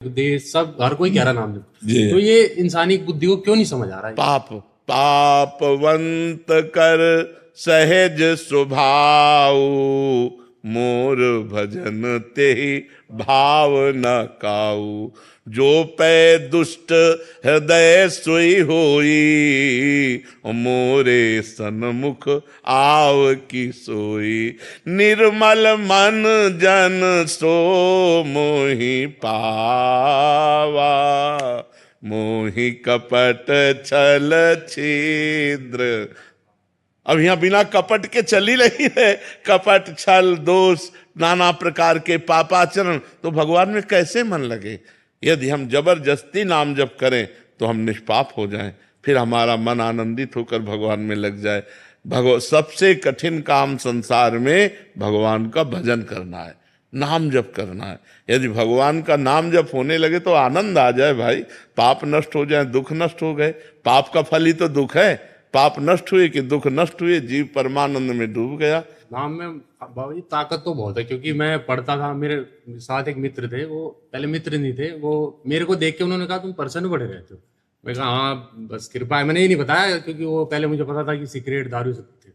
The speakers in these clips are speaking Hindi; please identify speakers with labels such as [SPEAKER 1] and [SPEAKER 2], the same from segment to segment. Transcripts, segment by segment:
[SPEAKER 1] देश सब हर कोई कह रहा नाम
[SPEAKER 2] जी।
[SPEAKER 1] जप। तो ये इंसानी बुद्धि को क्यों नहीं समझ आ रहा है?
[SPEAKER 2] पाप पापवंत कर सहज स्वभाव, मोर भजन ते भाव न काऊ। जो पै दुष्ट हृदय सोई होई, मोरे सन्मुख आव की सोई। निर्मल मन जन सो मोहि पावा, मोहि कपट छल छिद्र। अब यहां बिना कपट के चल ही नहीं है। कपट छल दोष नाना प्रकार के पापाचरण, तो भगवान में कैसे मन लगे? यदि हम जबरदस्ती नाम जप करें तो हम निष्पाप हो जाएं, फिर हमारा मन आनंदित होकर भगवान में लग जाए। सबसे कठिन काम संसार में भगवान का भजन करना है, नाम जप करना है। यदि भगवान का नाम जप होने लगे तो आनंद आ जाए भाई। पाप नष्ट हो जाए, दुख नष्ट हो गए। पाप का फल ही तो दुख है। पाप नष्ट हुए कि दुख नष्ट हुए, जीव परमानंद में डूब गया।
[SPEAKER 1] नाम में बाबा जी ताकत तो बहुत है, क्योंकि मैं पढ़ता था, मेरे साथ एक मित्र थे, वो पहले मित्र नहीं थे, वो मेरे को देख के उन्होंने कहा तुम पर्सन बड़े रहते हो। मैं कहा हाँ बस कृपा है। मैंने ये नहीं बताया, क्योंकि वो पहले मुझे पता था कि सिगरेट दारू से थे।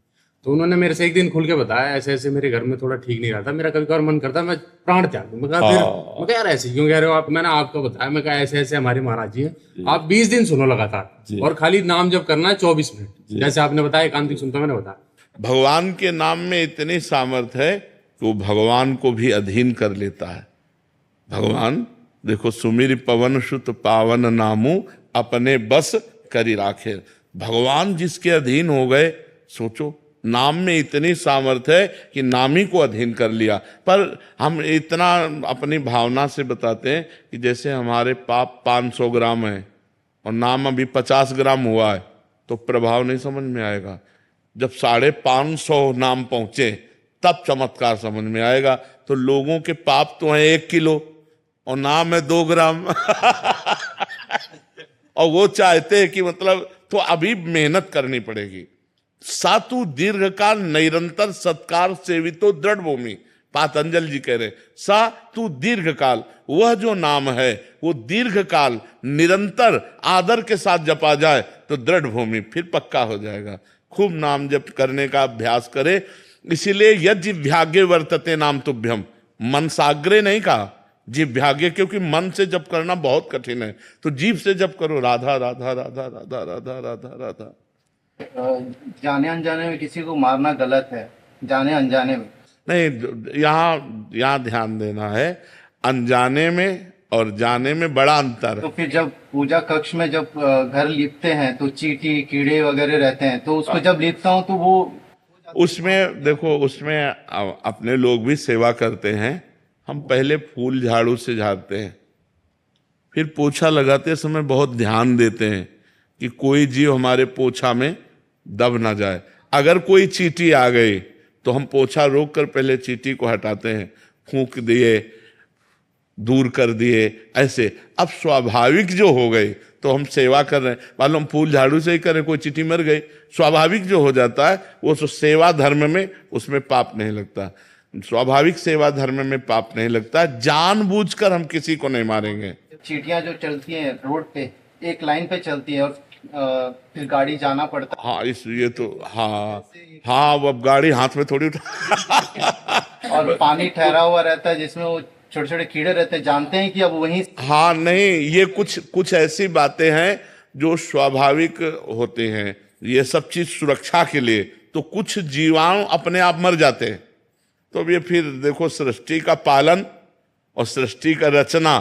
[SPEAKER 1] तो उन्होंने मेरे से एक दिन खुल के बताया ऐसे ऐसे मेरे घर में थोड़ा ठीक नहीं रहता, मेरा कभी कभार मन करता मैं प्राण त्याग दूं। मैं कहा फिर मैं कहा यार ऐसे क्यों कह रहे हो आप? मैंने आपको बताया, मैं कहा ऐसे ऐसे हमारे महाराज जी हैं, आप 20 दिन सुनो लगातार, और खाली नाम जप करना है 24 मिनट, जैसे आपने बताया एकांतिक सुनता मैंने बताया।
[SPEAKER 2] भगवान के नाम में इतनी सामर्थ है कि वो भगवान को भी अधीन कर लेता है। भगवान देखो, सुमिर पवन सुत पावन नामू, अपने बस करी राखे। भगवान जिसके अधीन हो गए, सोचो नाम में इतनी सामर्थ है कि नाम ही को अधीन कर लिया। पर हम इतना अपनी भावना से बताते हैं कि जैसे हमारे पाप 500 ग्राम है और नाम अभी 50 ग्राम हुआ है, तो प्रभाव नहीं समझ में आएगा। जब 550 नाम पहुंचे तब चमत्कार समझ में आएगा। तो लोगों के पाप तो हैं 1 किलो और नाम है 2 ग्राम और वो चाहते हैं कि मतलब तो अभी मेहनत करनी पड़ेगी। सातु दीर्घकाल निरंतर सत्कार सेवितो दृढ़ भूमि, पातंजल जी कह रहे सा तू दीर्घकाल, वह जो नाम है वो दीर्घकाल निरंतर आदर के साथ जपा जाए तो दृढ़ भूमि, फिर पक्का हो जाएगा। खूब नाम जप करने का अभ्यास करे। इसीलिए यज्ञ वर्तते नाम तुभ्यम, मन साग्रे नहीं कहा, जिह्वाग्य, क्योंकि मन से जप करना बहुत कठिन है। तो जीभ से जप करो, राधा राधा राधा राधा राधा राधा राधा।
[SPEAKER 3] जाने अनजाने में किसी को मारना गलत है, जाने अनजाने में
[SPEAKER 2] नहीं, यहाँ ध्यान देना है, अनजाने में और जाने में बड़ा अंतर है।
[SPEAKER 3] तो फिर जब पूजा कक्ष में जब घर लिपते हैं तो चींटी कीड़े वगैरह रहते हैं, तो उसको जब लिपता हूँ तो वो
[SPEAKER 2] उसमें देखो, उसमें अपने लोग भी सेवा करते हैं। हम पहले फूल झाड़ू से झाड़ते हैं, फिर पोछा लगाते समय बहुत ध्यान देते हैं कि कोई जीव हमारे पोछा में दब ना जाए। अगर कोई चींटी आ गई तो हम पोछा रोक कर पहले चींटी को हटाते हैं, फूंक दिए, दूर कर दिए ऐसे। अब स्वाभाविक जो हो गई तो हम सेवा कर रहे हैं, मालूम फूल झाड़ू से ही करें, कोई चींटी मर गई, स्वाभाविक जो हो जाता है वो सेवा धर्म में, उसमें पाप नहीं लगता। स्वाभाविक सेवा धर्म में पाप नहीं लगता। जानबूझकर हम किसी को नहीं मारेंगे।
[SPEAKER 3] चींटियां जो चलती हैं रोड पे एक लाइन पे चलती है और फिर गाड़ी जाना पड़ता
[SPEAKER 2] हाँ, इसलिए तो हाँ अब गाड़ी हाथ में थोड़ी उठा
[SPEAKER 3] और पानी ठहरा हुआ रहता है जिसमें वो छोटे छोटे कीड़े रहते हैं, जानते हैं कि अब वहीं
[SPEAKER 2] हाँ नहीं, ये कुछ ऐसी बातें हैं जो स्वाभाविक होते हैं। ये सब चीज सुरक्षा के लिए, तो कुछ जीवाणु अपने आप मर जाते हैं। तो अब ये फिर देखो, सृष्टि का पालन और सृष्टि का रचना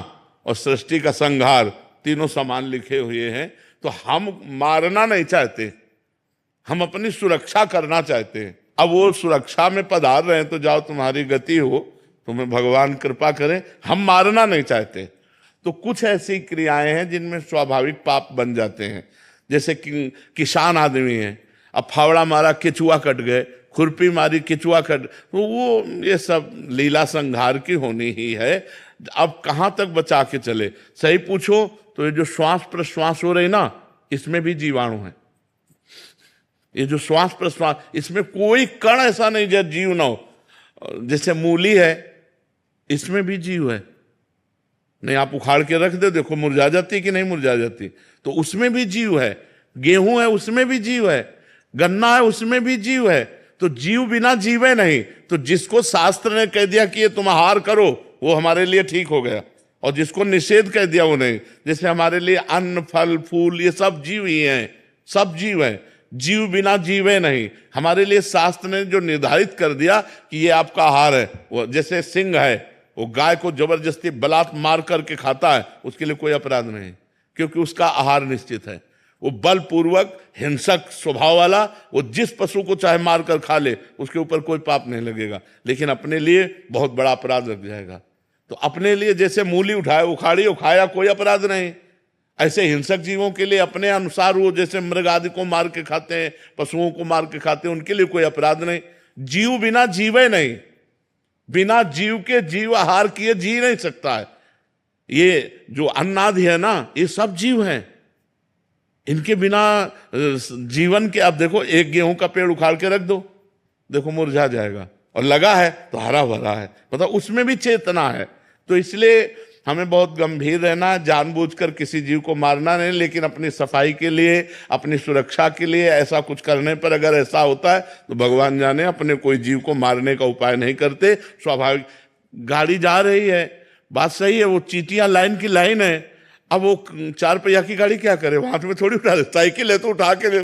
[SPEAKER 2] और सृष्टि का संहार तीनों समान लिखे हुए हैं। तो हम मारना नहीं चाहते, हम अपनी सुरक्षा करना चाहते हैं। अब वो सुरक्षा में पधार रहे हैं तो जाओ, तुम्हारी गति हो, तुम्हें भगवान कृपा करें। हम मारना नहीं चाहते। तो कुछ ऐसी क्रियाएं हैं जिनमें स्वाभाविक पाप बन जाते हैं। जैसे कि किसान आदमी है, अब फावड़ा मारा केचुआ कट गए, खुरपी मारी केचुआ कट, तो वो ये सब लीला संहार की होनी ही है। अब कहाँ तक बचा के चले? सही पूछो तो ये जो श्वास प्रश्वास हो रही ना, इसमें भी जीवाणु है। ये जो श्वास प्रश्वास, इसमें कोई कण ऐसा नहीं जो जीव ना हो। जैसे मूली है, इसमें भी जीव है। नहीं आप उखाड़ के रख दो, देखो मुरझा जाती कि नहीं मुरझा जाती। तो उसमें भी जीव है, गेहूं है उसमें भी जीव है, गन्ना है उसमें भी जीव है। तो जीव बिना जीवे नहीं। तो जिसको शास्त्र ने कह दिया कि ये तुम आहार करो वो हमारे लिए ठीक हो गया, और जिसको निषेध कह दिया वो नहीं। जैसे हमारे लिए अन्न फल फूल ये सब जीव ही हैं, सब जीव हैं, जीव बिना जीवे नहीं। हमारे लिए शास्त्र ने जो निर्धारित कर दिया कि ये आपका आहार है, वो जैसे सिंह है, वो गाय को जबरदस्ती बलात् मार करके खाता है, उसके लिए कोई अपराध नहीं, क्योंकि उसका आहार निश्चित है। वो बलपूर्वक हिंसक स्वभाव वाला, वो जिस पशु को चाहे मार कर खा ले, उसके ऊपर कोई पाप नहीं लगेगा, लेकिन अपने लिए बहुत बड़ा अपराध लग जाएगा। तो अपने लिए जैसे मूली उठाए उखाड़ी और खाया, कोई अपराध नहीं। ऐसे हिंसक जीवों के लिए अपने अनुसार वो जैसे मृग आदि को मार के खाते हैं, पशुओं को मार के खाते हैं, उनके लिए कोई अपराध नहीं। जीव बिना जीवे नहीं, बिना जीव के जीव आहार किए जी नहीं सकता है। ये जो अन्नादि है ना, ये सब जीव हैं, इनके बिना जीवन के। आप देखो एक गेहूं का पेड़ उखाड़ के रख दो, देखो मुरझा जाएगा, और लगा है तो हरा भरा है, मतलब उसमें भी चेतना है। तो इसलिए हमें बहुत गंभीर रहना है, जानबूझकर किसी जीव को मारना नहीं, लेकिन अपनी सफाई के लिए, अपनी सुरक्षा के लिए ऐसा कुछ करने पर अगर ऐसा होता है तो भगवान जाने, अपने कोई जीव को मारने का उपाय नहीं करते। स्वाभाविक गाड़ी जा रही है, बात सही है, वो चींटियां लाइन की लाइन है, अब वो 4 पहिया की गाड़ी क्या करे, हाथ में थोड़ी उठा, साइकिल है तो उठा के